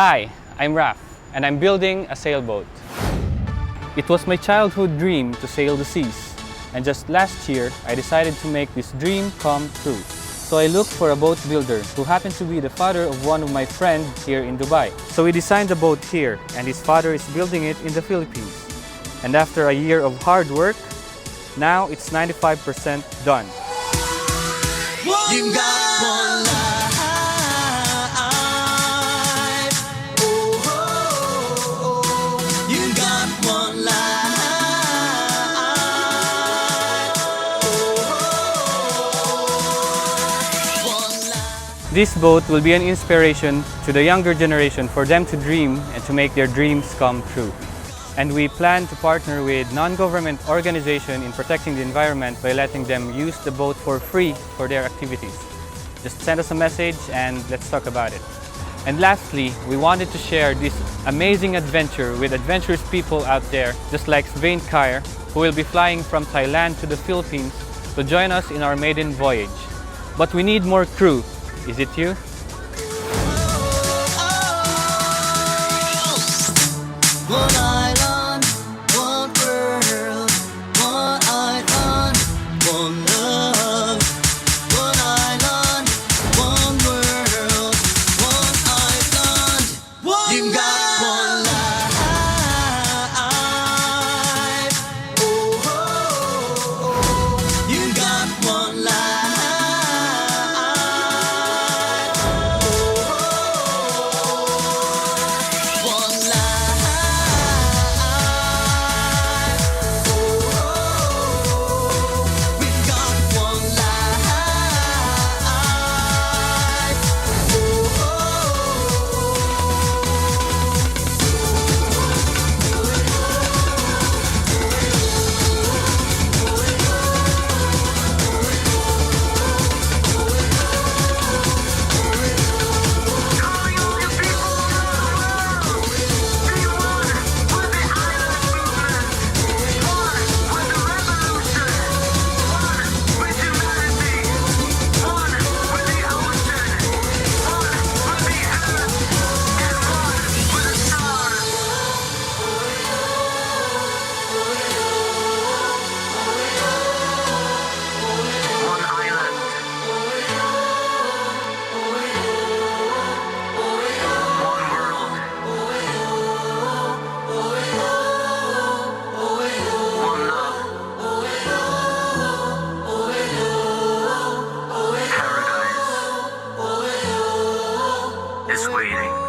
Hi, I'm Raph, and I'm building a sailboat. It was my childhood dream to sail the seas, and just last year, I decided to make this dream come true. So I looked for a boat builder who happened to be the father of one of my friends here in Dubai. So we designed the boat here, and his father is building it in the Philippines. And after a year of hard work, now it's 95% done. You got one life. You got one life. This boat will be an inspiration to the younger generation for them to dream and to make their dreams come true. And we plan to partner with non-government organizations in protecting the environment by letting them use the boat for free for their activities. Just send us a message and let's talk about it. And lastly, we wanted to share this amazing adventure with adventurous people out there, just like Svein Kair, who will be flying from Thailand to the Philippines to join us in our maiden voyage. But we need more crew. Is it you? One island, one world, one island, one love. One island, one world, one island. You got one life. You got one life. One life. We've got one life. Paradise is waiting.